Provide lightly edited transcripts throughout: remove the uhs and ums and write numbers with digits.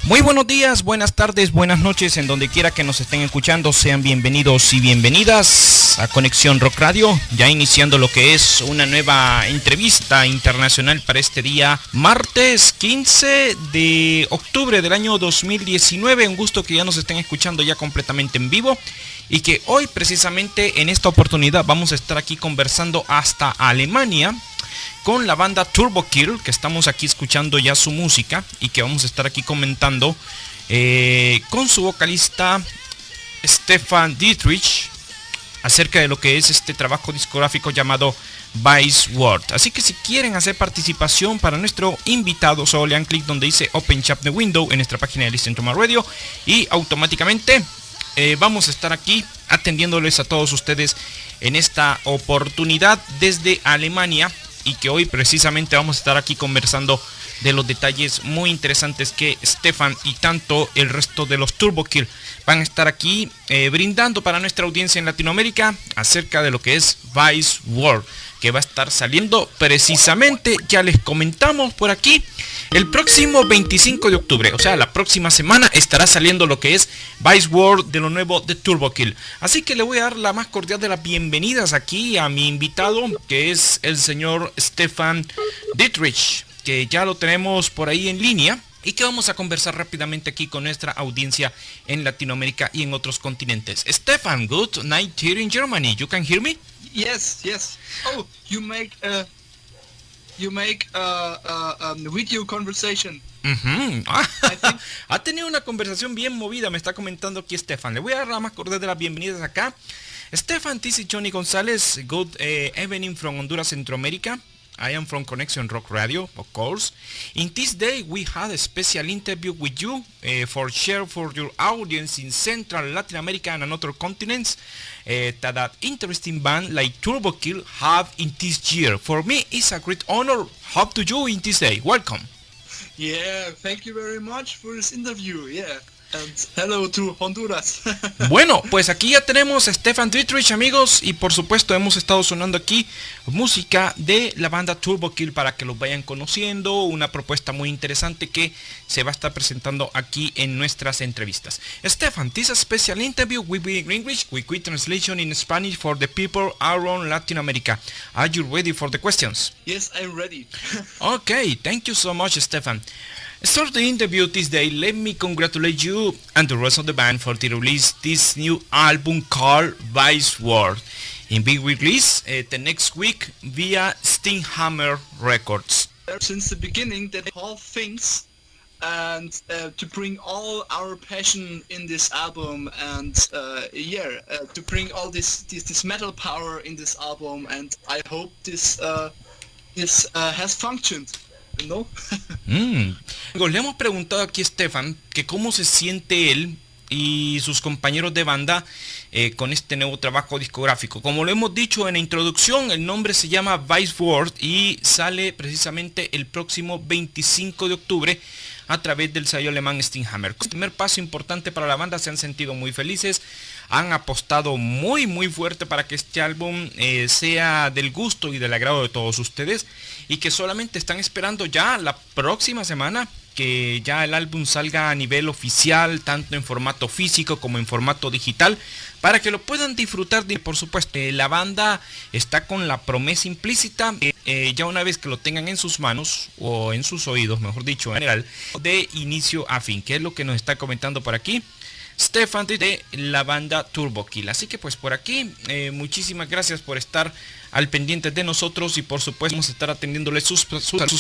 Muy buenos días, buenas tardes, buenas noches, en donde quiera que nos estén escuchando, sean bienvenidos y bienvenidas a Conexión Rock Radio, ya iniciando lo que es una nueva entrevista internacional para este día, martes 15 de octubre del año 2019, un gusto que ya nos estén escuchando ya completamente en vivo y que hoy precisamente en esta oportunidad vamos a estar aquí conversando hasta Alemania, con la banda Turbokill, que estamos aquí escuchando ya su música y que vamos a estar aquí comentando con su vocalista Stephan Dietrich acerca de lo que es este trabajo discográfico llamado Vice World. Así que si quieren hacer participación para nuestro invitado, solo le dan clic donde dice Open Chat the Window en nuestra página de Steamhammer Radio y automáticamente vamos a estar aquí atendiéndoles a todos ustedes en esta oportunidad desde Alemania. Y que hoy precisamente vamos a estar aquí conversando de los detalles muy interesantes que Stephan y tanto el resto de los Turbokill van a estar aquí brindando para nuestra audiencia en Latinoamérica acerca de lo que es Vice World, que va a estar saliendo precisamente, ya les comentamos por aquí, el próximo 25 de octubre, o sea, la próxima semana estará saliendo lo que es Vice World de lo nuevo de Turbokill. Así que le voy a dar la más cordial de las bienvenidas aquí a mi invitado, que es el señor Stephan Dietrich, que ya lo tenemos por ahí en línea y que vamos a conversar rápidamente aquí con nuestra audiencia en Latinoamérica y en otros continentes. Stephan, good night here in Germany. You can hear me? Yes. Oh, you make video conversation. Ha tenido una conversación bien movida, me está comentando aquí Stephan. Le voy a dar la más cordial de las bienvenidas acá. Stephan, this is Johnny Gonzalez. Good evening from Honduras, Centroamérica. I am from Conexión Rock Radio, of course. In this day, we had a special interview with you for share for your audience in Central Latin America and other continents that interesting band like Turbokill have in this year. For me, it's a great honor. How to you in this day? Welcome. Yeah, thank you very much for this interview. Yeah. And hello to Honduras. Bueno, pues aquí ya tenemos a Stephan Dietrich, amigos, y por supuesto hemos estado sonando aquí música de la banda Turbokill para que los vayan conociendo, una propuesta muy interesante que se va a estar presentando aquí en nuestras entrevistas. Stephan, this special interview will be in English with quick translation in Spanish for the people around Latin America. Are you ready for the questions? Yes, I'm ready. Okay, thank you so much, Stephan. Start the interview this day. Let me congratulate you and the rest of the band for the release this new album called Vice World. In big release the next week via Steamhammer Records. Since the beginning, that whole things and to bring all our passion in this album and to bring all this metal power in this album, and I hope this has functioned. ¿No? Le hemos preguntado aquí a Stephan que cómo se siente él y sus compañeros de banda con este nuevo trabajo discográfico. Como lo hemos dicho en la introducción, el nombre se llama Vice World y sale precisamente el próximo 25 de octubre a través del sello alemán Steamhammer. El primer paso importante para la banda, se han sentido muy felices, han apostado muy fuerte para que este álbum sea del gusto y del agrado de todos ustedes y que solamente están esperando ya la próxima semana que ya el álbum salga a nivel oficial, tanto en formato físico como en formato digital, para que lo puedan disfrutar. Por supuesto, la banda está con la promesa implícita, ya una vez que lo tengan en sus manos, o en sus oídos, mejor dicho, en general, de inicio a fin, que es lo que nos está comentando por aquí Stephan de la banda Turbokill. Así que pues por aquí, muchísimas gracias por estar al pendiente de nosotros y por supuesto vamos a estar atendiéndole sus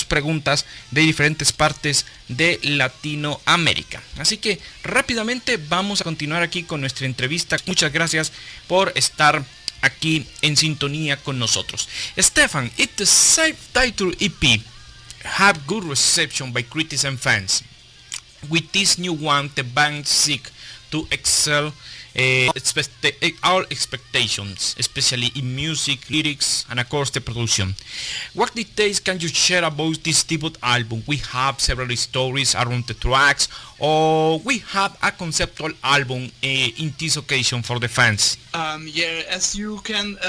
preguntas de diferentes partes de Latinoamérica. Así que rápidamente vamos a continuar aquí con nuestra entrevista. Muchas gracias por estar aquí en sintonía con nosotros. Stephan, it's the self-titled EP have good reception by critics and fans. With this new one, the band seek to excel our expectations, especially in music, lyrics, and of course the production. What details can you share about this debut album? We have several stories around the tracks, or we have a conceptual album in this occasion for the fans. As you can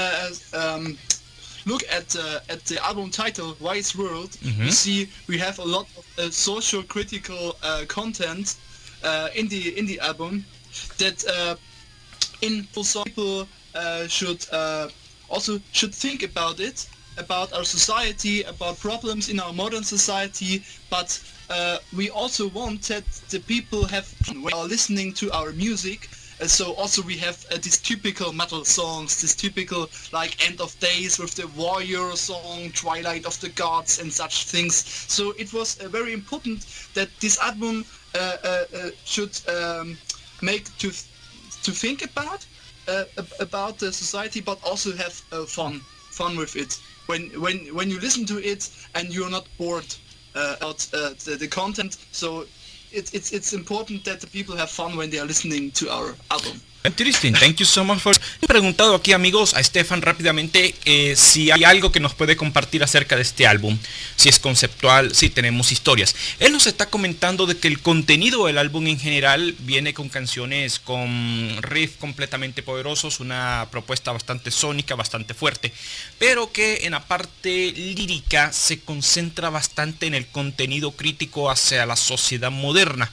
look at the album title Vice World, you see we have a lot of social critical content in the album that some people should think about it, about our society, about problems in our modern society, but we also want that the people have fun when they are listening to our music. So also we have these typical metal songs, this typical like End of Days with the warrior song, Twilight of the Gods and such things. So it was very important that this album should make to think about the society, but also have fun with it. When you listen to it and you're not bored about the content, so it's important that the people have fun when they are listening to our album. Interesting, thank you so much for... He preguntado aquí, amigos, a Stephan rápidamente si hay algo que nos puede compartir acerca de este álbum, si es conceptual, si tenemos historias. Él nos está comentando de que el contenido del álbum en general viene con canciones con riffs completamente poderosos, una propuesta bastante sónica, bastante fuerte, pero que en la parte lírica se concentra bastante en el contenido crítico hacia la sociedad moderna.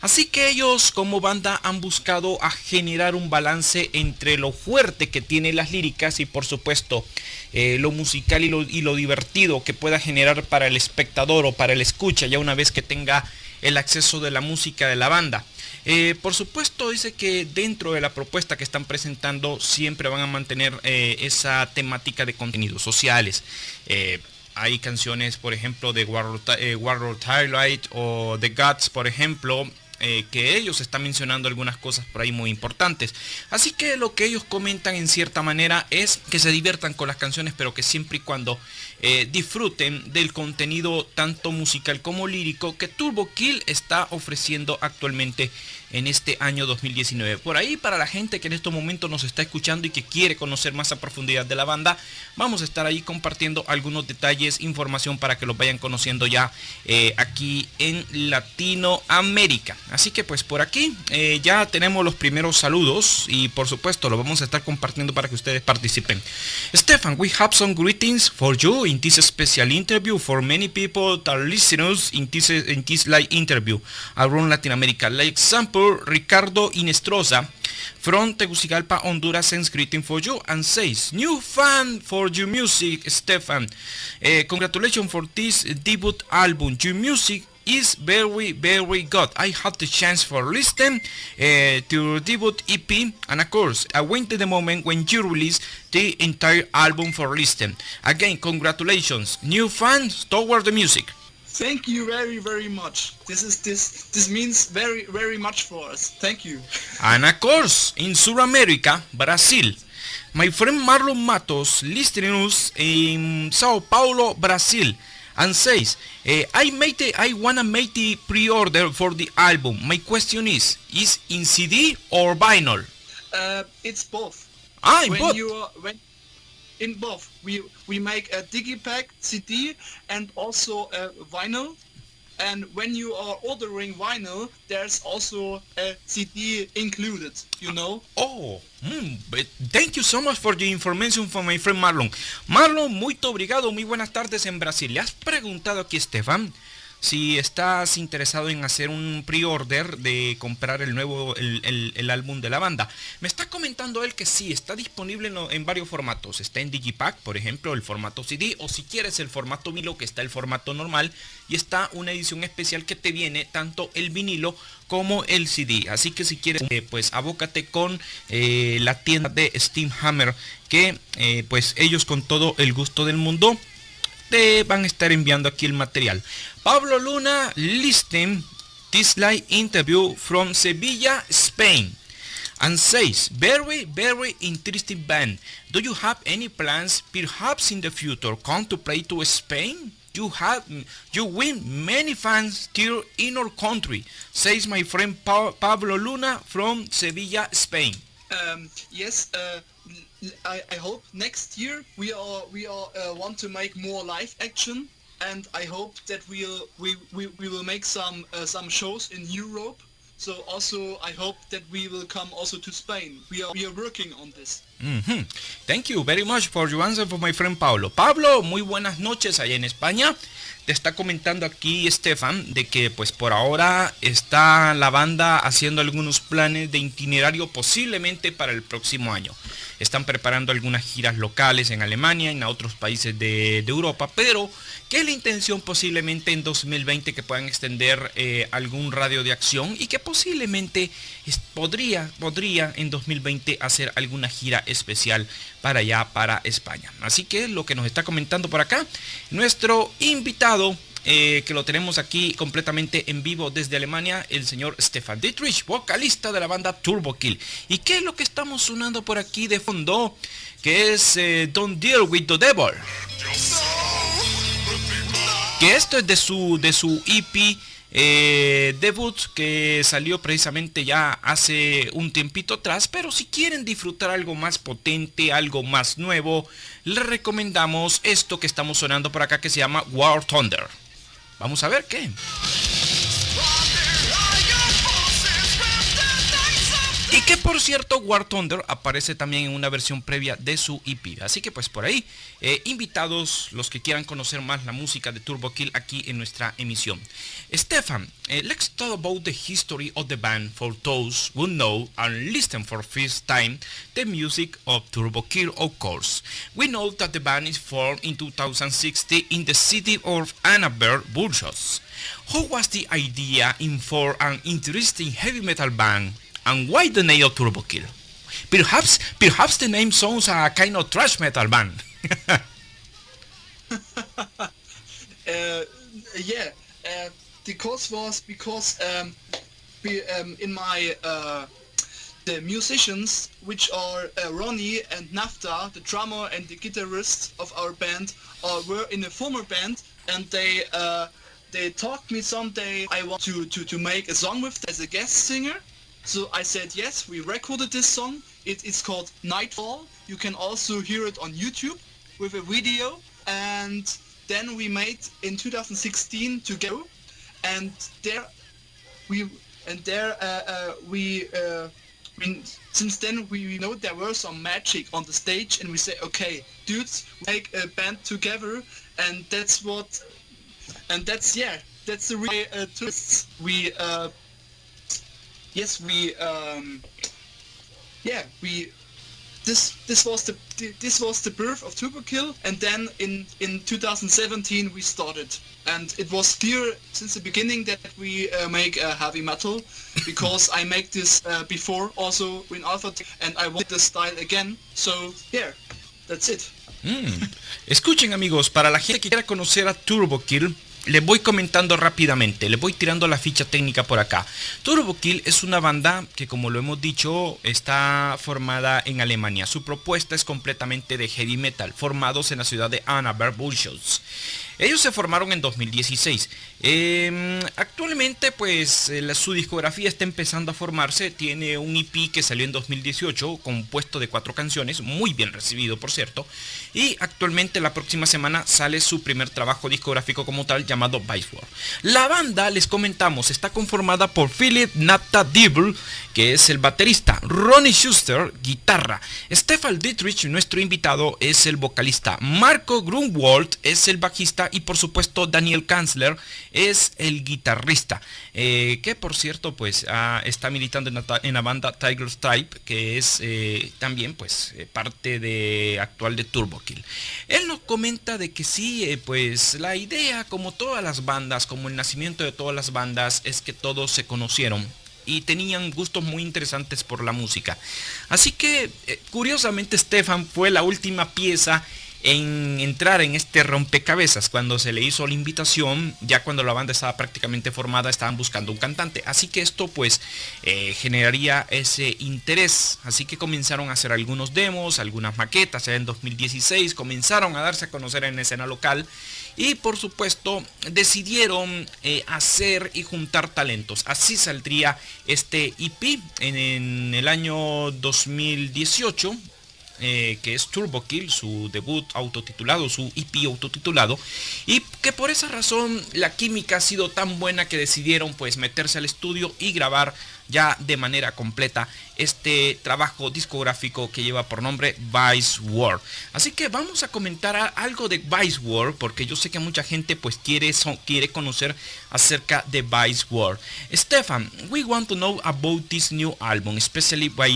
Así que ellos como banda han buscado a generar un balance entre lo fuerte que tienen las líricas y por supuesto lo musical y lo divertido que pueda generar para el espectador o para el escucha ya una vez que tenga el acceso de la música de la banda. Por supuesto dice que dentro de la propuesta que están presentando siempre van a mantener esa temática de contenidos sociales. Hay canciones por ejemplo de Warlord Twilight o The Gods por ejemplo, que ellos están mencionando algunas cosas por ahí muy importantes. Así que lo que ellos comentan en cierta manera es que se diviertan con las canciones, pero que siempre y cuando disfruten del contenido tanto musical como lírico que Turbokill está ofreciendo actualmente en este año 2019. Por ahí, para la gente que en estos momentos nos está escuchando y que quiere conocer más a profundidad de la banda, vamos a estar ahí compartiendo algunos detalles, información para que los vayan conociendo ya aquí en Latinoamérica. Así que pues por aquí ya tenemos los primeros saludos y por supuesto lo vamos a estar compartiendo para que ustedes participen. Stephan, we have some greetings for you in this special interview for many people that are listeners in this live interview around Latin America. Like example, Ricardo Inestrosa from Tegucigalpa, Honduras sends greeting for you and says, new fan for your music, Stephan. Congratulations for this debut album. Your music is very, very good. I had the chance for listening to your debut EP, and of course, I waited the moment when you release the entire album for listening. Again, congratulations, new fans toward the music. Thank you very, very much. This means very, very much for us. Thank you. And of course, in South America, Brazil, my friend Marlon Matos listening us in Sao Paulo, Brazil, and says, I wanna make the pre-order for the album. My question is in CD or vinyl? It's both. In both. In both, we make a digipack CD and also a vinyl. And when you are ordering vinyl, there's also a CD included, you know? But thank you so much for the information from my friend Marlon. Marlon, muy obrigado, muy buenas tardes en Brasil. Le has preguntado aquí, Stephan, si estás interesado en hacer un pre-order de comprar el nuevo el álbum de la banda. Me está comentando él que sí, está disponible en varios formatos. Está en Digipack, por ejemplo, el formato CD, o si quieres el formato vinilo, que está el formato normal, y está una edición especial que te viene tanto el vinilo como el CD. Así que si quieres, pues abócate con la tienda de Steamhammer, que pues ellos con todo el gusto del mundo te van a estar enviando aquí el material. Pablo Luna listening this live interview from Sevilla, Spain, and says, very, very interesting band. Do you have any plans, perhaps in the future, come to play to Spain? You win many fans here in our country, says my friend Pablo Luna from Sevilla, Spain. Yes. I hope next year we want to make more live action, and I hope that we will make some shows in Europe. So also I hope that we will come also to Spain. We are working on this. Mm-hmm. Thank you very much for your answer for my friend Pablo. Pablo, muy buenas noches allá en España. Te está comentando aquí Stephan de que pues por ahora está la banda haciendo algunos planes de itinerario posiblemente para el próximo año. Están preparando algunas giras locales en Alemania, en otros países de Europa, pero que es la intención posiblemente en 2020 que puedan extender algún radio de acción y que posiblemente podría en 2020 hacer alguna gira especial para allá, para España. Así que lo que nos está comentando por acá nuestro invitado, que lo tenemos aquí completamente en vivo desde Alemania, el señor Stephan Dietrich, vocalista de la banda Turbokill. ¿Y qué es lo que estamos sonando por aquí de fondo? Que es Don't Deal With The Devil. Que esto es de su EP debut, que salió precisamente ya hace un tiempito atrás. Pero si quieren disfrutar algo más potente, algo más nuevo, les recomendamos esto que estamos sonando por acá, que se llama War Thunder. Vamos a ver qué. Y que por cierto, War Thunder aparece también en una versión previa de su EP. Así que pues por ahí, invitados los que quieran conocer más la música de Turbokill aquí en nuestra emisión. Stephan, let's talk about the history of the band for those who know and listen for first time the music of Turbokill, of course. We know that the band is formed in 2016 in the city of Annaberg-Buchholz. How was the idea in for an interesting heavy metal band? And why the name of Turbokill? Perhaps the name sounds a kind of thrash metal band. The cause was because in my the musicians, which are Ronnie and Nafta, the drummer and the guitarist of our band, were in a former band, and they talked me someday I want to make a song with as a guest singer. So I said yes, we recorded this song. It's called Nightfall. You can also hear it on YouTube with a video. And then we made in 2016 to go. And since then we know there were some magic on the stage, and we say, okay, dudes, make a band together, and that's the real twists. This was the birth of Turbokill, and then in 2017 we started, and it was clear since the beginning that we make heavy metal, because I make this before also in Alpha, and I want this style again. So yeah, that's it. Escuchen, amigos, para la gente que quiera conocer a Turbokill, les voy comentando rápidamente, les voy tirando la ficha técnica por acá. Turbokill es una banda que, como lo hemos dicho, está formada en Alemania. Su propuesta es completamente de heavy metal, formados en la ciudad de Annaberg-Buchholz. Ellos se formaron en 2016. Actualmente pues su discografía está empezando a formarse. Tiene un EP que salió en 2018 compuesto de 4 canciones, muy bien recibido por cierto. Y actualmente la próxima semana sale su primer trabajo discográfico como tal, llamado Vice World. La banda, les comentamos, está conformada por Philip Nata Dibble, que es el baterista, Ronnie Schuster, guitarra, Stephan Dietrich, nuestro invitado, es el vocalista, Marco Grunwald es el bajista y por supuesto Daniel Kanzler es el guitarrista, que por cierto pues está militando en la banda Tiger Stripe, que es también pues parte actual de Turbokill. Él nos comenta de que sí, pues la idea, como todas las bandas, como el nacimiento de todas las bandas, es que todos se conocieron y tenían gustos muy interesantes por la música. Así que curiosamente Stephan fue la última pieza en entrar en este rompecabezas. Cuando se le hizo la invitación, ya cuando la banda estaba prácticamente formada, estaban buscando un cantante, así que esto pues generaría ese interés. Así que comenzaron a hacer algunos demos, algunas maquetas. En 2016 comenzaron a darse a conocer en la escena local y por supuesto decidieron hacer y juntar talentos. Así saldría este EP en el año 2018. que es Turbokill, su debut autotitulado, su EP autotitulado, y que por esa razón la química ha sido tan buena que decidieron pues meterse al estudio y grabar ya de manera completa este trabajo discográfico que lleva por nombre Vice World. Así que vamos a comentar algo de Vice World, porque yo sé que mucha gente pues quiere conocer acerca de Vice World. Stephan, we want to know about this new album, especially by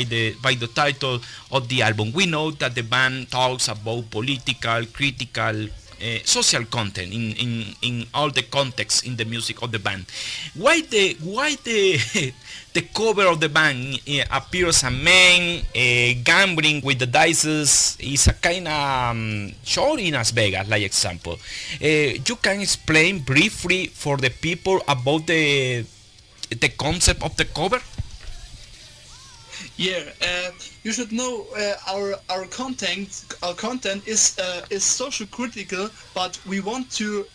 the title of the album. We know that the band talks about political, critical, social content in all the context in the music of the band. Why the the cover of the band appears a man gambling with the dices? Is a kind of show in Las Vegas, like example. You can explain briefly for the people about the concept of the cover? Yeah, you should know our content is social critical, but we want to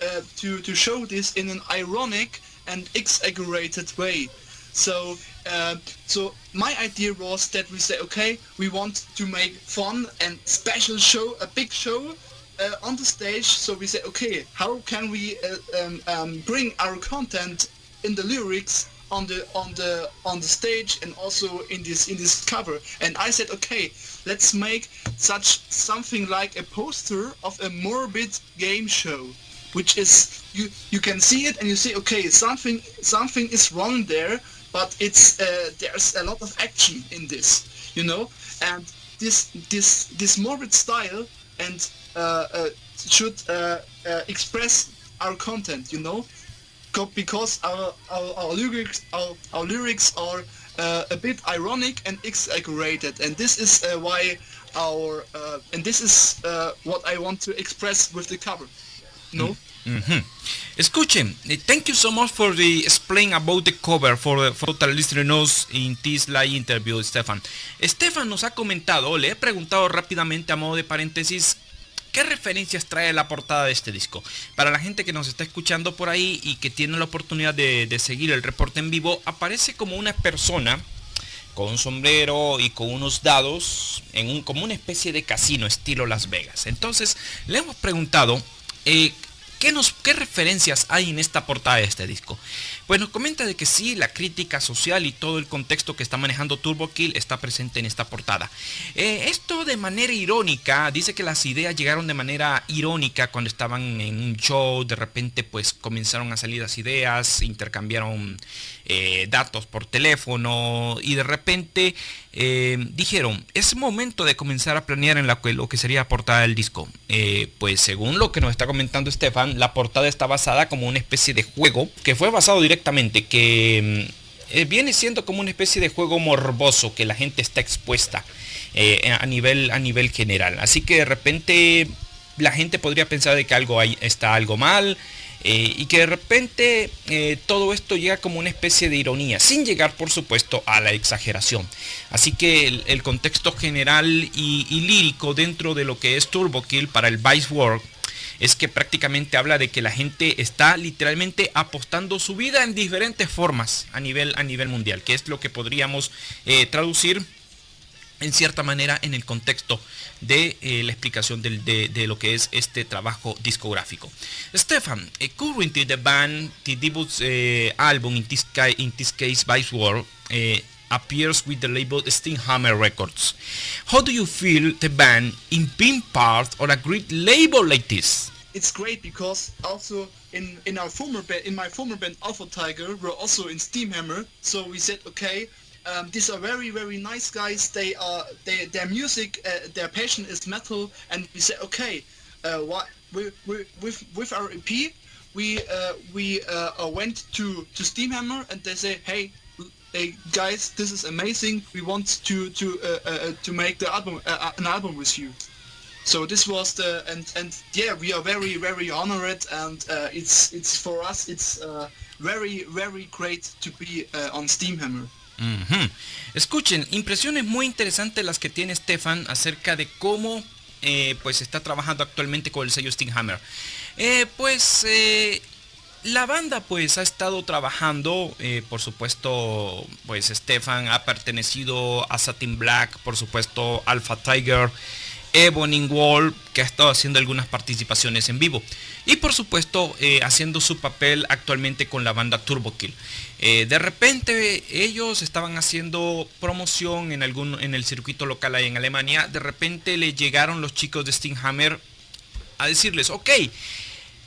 show this in an ironic and exaggerated way. So my idea was that we say, okay, we want to make fun and special show, a big show on the stage. So we say, okay, how can we bring our content in the lyrics on the stage and also in this cover? And I said, okay, let's make something like a poster of a morbid game show, which is you can see it and you say, okay, something is wrong there, but it's there's a lot of action in this, you know, and this morbid style and should express our content, you know. Because our lyrics are a bit ironic and exaggerated, and this is why this is what I want to express with the cover. No. Mm-hmm. Escuchen, thank you so much for the explain about the cover for total listeners in this live interview, Stephan. Stephan nos ha comentado, le he preguntado rápidamente a modo de paréntesis, ¿qué referencias trae la portada de este disco? Para la gente que nos está escuchando por ahí y que tiene la oportunidad de seguir el reporte en vivo, aparece como una persona con un sombrero y con unos dados como una especie de casino estilo Las Vegas. Entonces le hemos preguntado ¿qué referencias hay en esta portada de este disco? Pues nos comenta de que sí, la crítica social y todo el contexto que está manejando Turbokill está presente en esta portada. Esto de manera irónica, dice que las ideas llegaron de manera irónica cuando estaban en un show, de repente pues comenzaron a salir las ideas, intercambiaron datos por teléfono y de repente dijeron, es momento de comenzar a planear en lo que sería la portada del disco. Pues según lo que nos está comentando Stephan, la portada está basada como una especie de juego que fue basado directamente, que viene siendo como una especie de juego morboso que la gente está expuesta a nivel general. Así que de repente la gente podría pensar de que está algo mal, y que de repente todo esto llega como una especie de ironía, sin llegar por supuesto a la exageración. Así que el contexto general y lírico dentro de lo que es Turbokill para el Vice World es que prácticamente habla de que la gente está literalmente apostando su vida en diferentes formas a nivel mundial, que es lo que podríamos traducir en cierta manera en el contexto de la explicación de lo que es este trabajo discográfico. Stephan, currently the band, the debut album in this case Vice World, appears with the label Steamhammer Records. How do you feel the band in being part of a great label like this? It's great because also in my former band Alpha Tiger, we're also in Steamhammer, so we said, okay, these are very, very nice guys. Their music, their passion is metal, and we said, okay, with our EP, we went to Steamhammer, and they say, hey guys, this is amazing. We want to make the album, an album with you. So this was and yeah, we are very, very honored, and it's for us, it's very, very great to be on Steamhammer. Uh-huh. Escuchen, impresiones muy interesantes las que tiene Stephan acerca de cómo pues está trabajando actualmente con el sello Steamhammer. La banda pues ha estado trabajando, por supuesto, pues Stephan ha pertenecido a Satin Black, por supuesto Alpha Tiger, Ebony Wall, que ha estado haciendo algunas participaciones en vivo. Y por supuesto haciendo su papel actualmente con la banda Turbokill. De repente ellos estaban haciendo promoción en el circuito local ahí en Alemania. De repente le llegaron los chicos de Steamhammer a decirles, ok,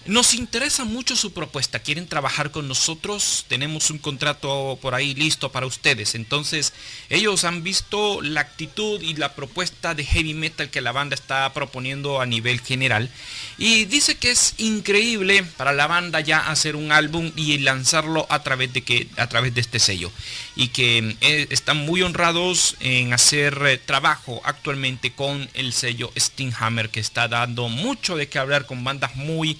nos interesa mucho su propuesta, quieren trabajar con nosotros, tenemos un contrato por ahí listo para ustedes. Entonces ellos han visto la actitud y la propuesta de heavy metal que la banda está proponiendo a nivel general, y dice que es increíble para la banda ya hacer un álbum y lanzarlo a través de este sello, y que están muy honrados en hacer trabajo actualmente con el sello Steamhammer, que está dando mucho de qué hablar con bandas muy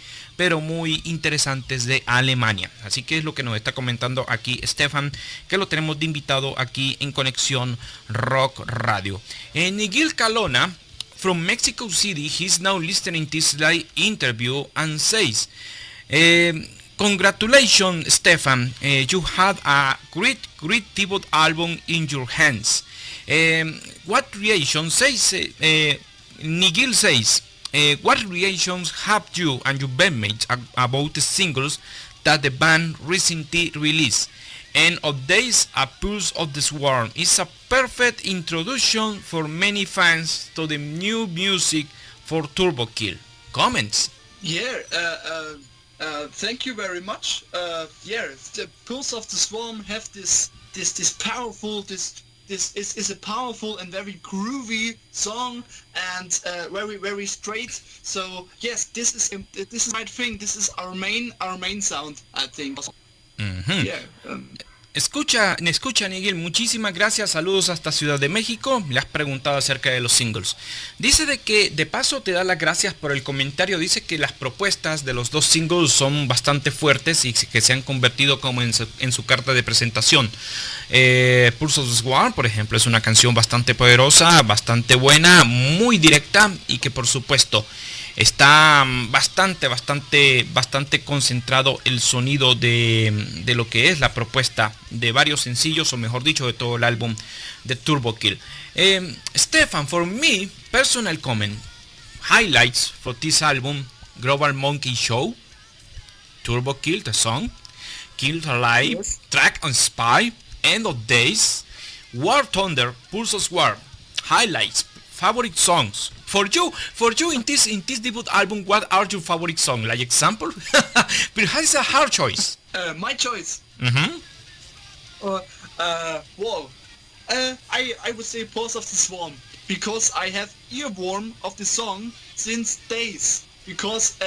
interesantes de Alemania. Así que es lo que nos está comentando aquí Stephan, que lo tenemos de invitado aquí en Conexión Rock Radio. Nigel Calona from Mexico City, he's now listening this live interview and says, congratulations Stephan, you had a great debut album in your hands. What reaction says, Nigel says, what reactions have you and your bandmates about the singles that the band recently released? End of Days, A Pulse of the Swarm is a perfect introduction for many fans to the new music for Turbokill. Comments? Yeah, thank you very much. Yeah, the Pulse of the Swarm have this powerful, this is a powerful and very groovy song, and very straight. So yes, this is my thing. This is our main sound, I think. Yeah. Escucha Nigel, muchísimas gracias, saludos hasta Ciudad de México. Le has preguntado acerca de los singles. Dice de que de paso te da las gracias por el comentario. Dice que las propuestas de los dos singles son bastante fuertes y que se han convertido como en su carta de presentación. Pulse of the Swarm, por ejemplo, es una canción bastante poderosa, bastante buena, muy directa, y que por supuesto está bastante concentrado el sonido de lo que es la propuesta de varios sencillos, o mejor dicho, de todo el álbum de Turbokill. Stephan, for me, personal comment, highlights for this album: Global Monkey Show, Turbokill, the song, Kill Alive, yes. Track on Spy, End of Days, War Thunder, Pulse of War. Highlights, favorite songs. For you in this debut album, what are your favorite songs? Like example? Perhaps it's a hard choice. My choice. Mm-hmm. Whoa. I would say Pulse of the Swarm, because I have earworm of the song since days. Because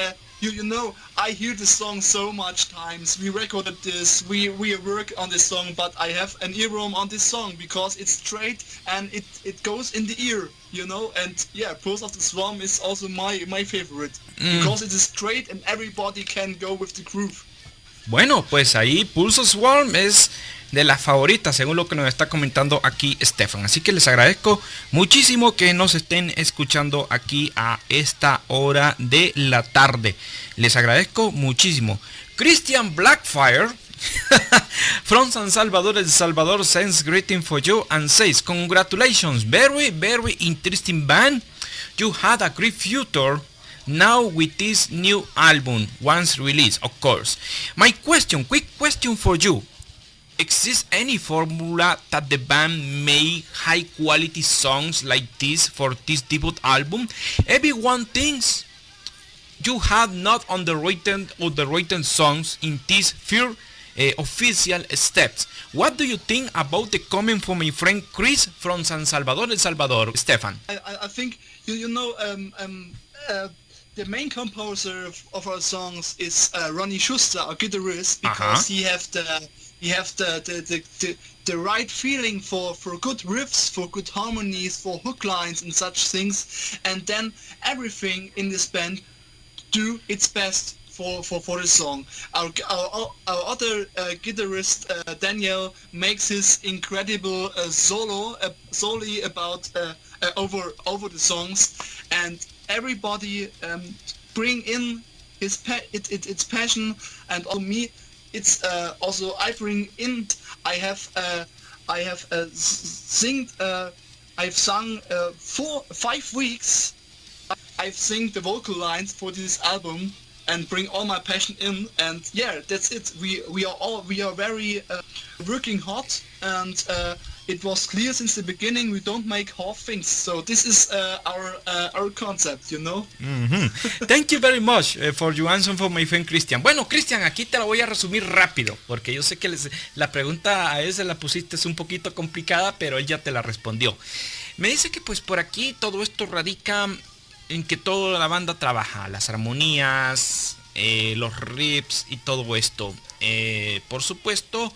you know, I hear the song so much times. We recorded this, we work on this song, but I have an earworm on this song because it's straight and it goes in the ear, you know. And yeah, Pulse of the Swarm is also my favorite, because it is straight and everybody can go with the groove. Bueno, pues ahí Pulse of Swarm es de las favoritas, según lo que nos está comentando aquí Stephan. Así que les agradezco muchísimo que nos estén escuchando aquí a esta hora de la tarde. Les agradezco muchísimo. Christian Blackfire from San Salvador, El Salvador, sends greeting for you and says, congratulations, very interesting band. You had a great future now with this new album once released, of course. My quick question for you: exists any formula that the band make high quality songs like this for this debut album? Everyone thinks you have not underrated songs in these few official steps. What do you think about the comment from my friend Chris from San Salvador, El Salvador? Stephan. I think you know the main composer of our songs is Ronnie Schuster, our guitarist, because he have the right feeling for good riffs, for good harmonies, for hook lines and such things, and then everything in this band do its best for the song. Our other guitarist Daniel makes his incredible solo about over the songs, and everybody bring in it's passion, and also me. It's also I bring in. I have I've sung 5 weeks. I've sing the vocal lines for this album and bring all my passion in, and yeah, that's it. We are very working hard, and it was clear since the beginning we don't make half things. So this is our concept, you know. Thank you very much for your answer for my friend Christian. Bueno, Christian, aquí te la voy a resumir rápido, porque yo sé que la pregunta a él se la pusiste es un poquito complicada, pero él ya te la respondió. Me dice que pues por aquí todo esto radica en que toda la banda trabaja, las armonías, los riffs y todo esto. Por supuesto,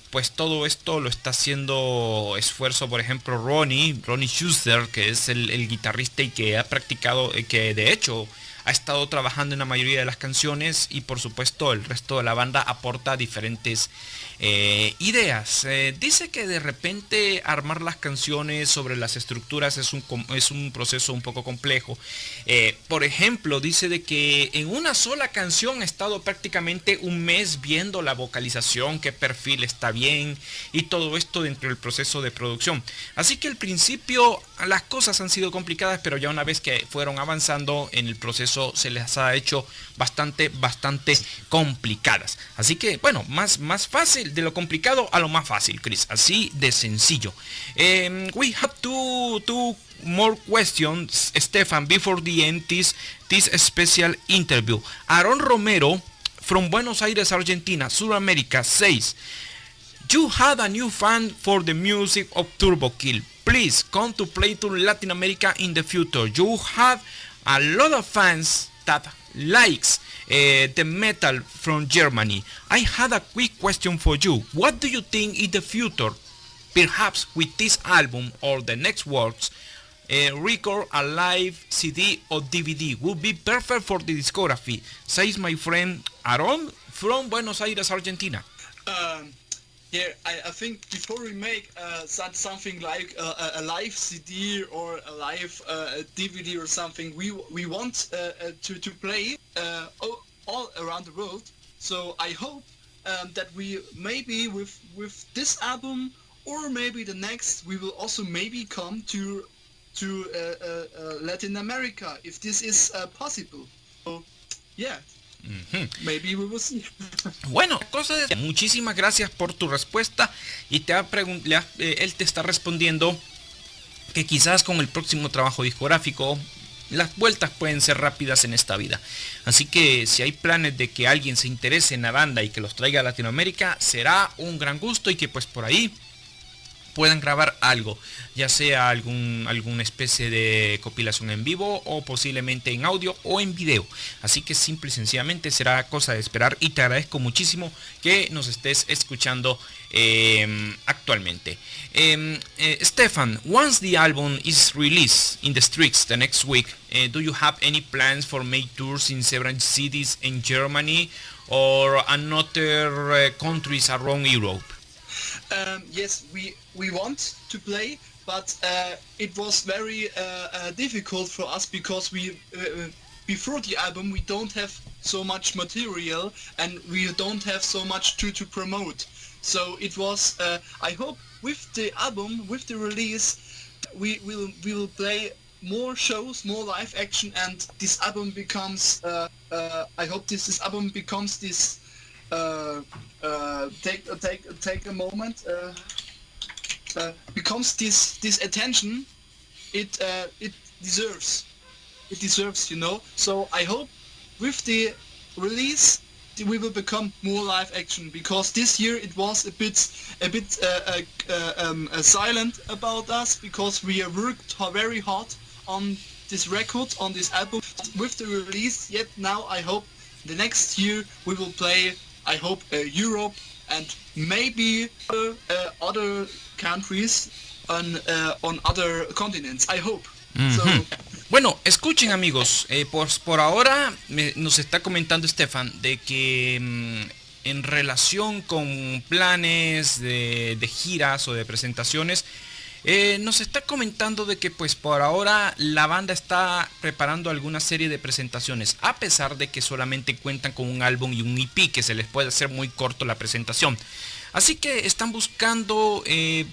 pues todo esto lo está haciendo esfuerzo, por ejemplo, Ronnie Schuster, que es el guitarrista y que ha practicado, que de hecho ha estado trabajando en la mayoría de las canciones, y por supuesto el resto de la banda aporta diferentes ideas. Dice que de repente armar las canciones sobre las estructuras es un proceso un poco complejo. Por ejemplo, dice de que en una sola canción ha estado prácticamente un mes viendo la vocalización, qué perfil está bien y todo esto dentro del proceso de producción. Así que al principio las cosas han sido complicadas, pero ya una vez que fueron avanzando en el proceso se les ha hecho bastante complicadas. Así que bueno, más fácil de lo complicado a lo más fácil, Chris, así de sencillo. We have two more questions, Stephan, before the end this special interview. Aaron Romero from Buenos Aires, Argentina, Sudamérica, says, you had a new fan for the music of Turbokill. Please come to play to Latin America in the future. You have a lot of fans that likes the metal from Germany. I had a quick question for you. What do you think in the future, perhaps with this album or the next works, record a live CD or DVD would be perfect for the discography, says my friend Aaron from Buenos Aires, Argentina. Yeah, I think before we make something like a live CD or a live DVD or something, we want to play all around the world. So I hope that we maybe with this album or maybe the next, we will also maybe come to Latin America if this is possible. So yeah. Maybe we will see. Bueno, muchísimas gracias por tu respuesta, y él te está respondiendo que quizás con el próximo trabajo discográfico las vueltas pueden ser rápidas en esta vida. Así que si hay planes de que alguien se interese en la banda y que los traiga a Latinoamérica, será un gran gusto, y que pues por ahí puedan grabar algo, ya sea alguna especie de compilación en vivo o posiblemente en audio o en video. Así que simple y sencillamente será cosa de esperar, y te agradezco muchísimo que nos estés escuchando actualmente. Stephan, once the album is released in the streets the next week, do you have any plans for make tours in several cities in Germany or another countries around Europe? Yes, we want to play, but it was very difficult for us because we before the album we don't have so much material and we don't have so much to promote. So it was. I hope with the album, with the release, we will play more shows, more live action, and this album becomes. I hope this album becomes this. Take a moment. Becomes this attention it deserves. It deserves, you know. So I hope with the release we will become more live action, because this year it was a bit silent about us, because we have worked very hard on this record, on this album. With the release, yet now I hope the next year we will play. I hope Europe and maybe other countries on other continents. I hope. So, bueno, escuchen amigos, por ahora nos está comentando Stephan de que en relación con planes de giras o de presentaciones, Nos está comentando de que pues por ahora la banda está preparando alguna serie de presentaciones, a pesar de que solamente cuentan con un álbum y un EP, que se les puede hacer muy corto la presentación. Así que están buscando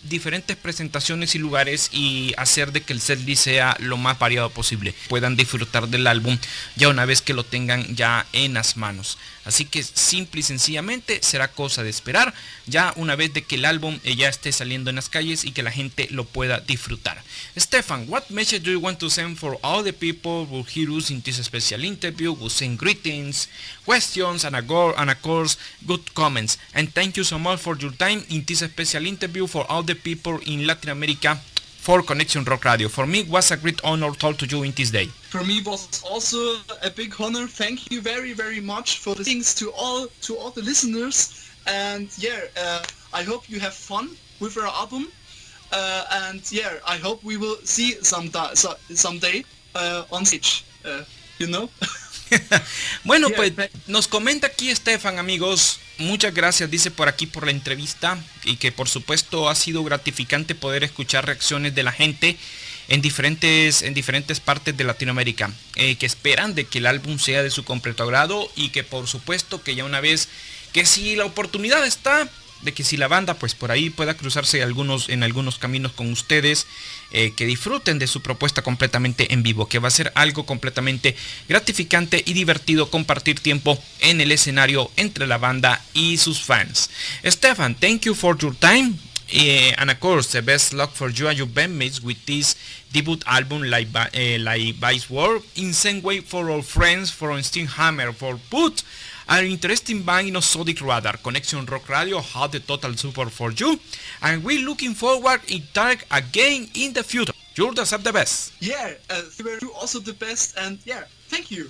diferentes presentaciones y lugares y hacer de que el setlist sea lo más variado posible. Puedan disfrutar del álbum ya una vez que lo tengan ya en las manos. Así que simple y sencillamente será cosa de esperar ya una vez de que el álbum ya esté saliendo en las calles y que la gente lo pueda disfrutar. Stephan, what message do you want to send for all the people who hear us in this special interview, who send greetings, questions and of course good comments? And thank you so much for your time in this special interview for all the people in Latin America for Conexión Rock Radio. For me, it was a great honor to talk to you in this day. For me, it was also a big honor. Thank you very, very much for the things to all the listeners. And I hope you have fun with our album. And I hope we will see someday on stage. Bueno, pues nos comenta aquí Stephan, amigos. Muchas gracias, dice por aquí, por la entrevista, y que por supuesto ha sido gratificante poder escuchar reacciones de la gente en diferentes partes de Latinoamérica, que esperan de que el álbum sea de su completo agrado, y que por supuesto que ya una vez que si la oportunidad está, de que si la banda pues por ahí pueda cruzarse en algunos caminos con ustedes, que disfruten de su propuesta completamente en vivo, que va a ser algo completamente gratificante y divertido compartir tiempo en el escenario entre la banda y sus fans. Stephan, thank you for your time, and of course the best luck for you and your bandmates with this debut album like Vice World. In same way for our friends from Steamhammer for put an interesting band in Sonic Radar. Conexión Rock Radio have the total support for you, and we're looking forward to talk again in the future. You deserve the best. You were also the best, and thank you.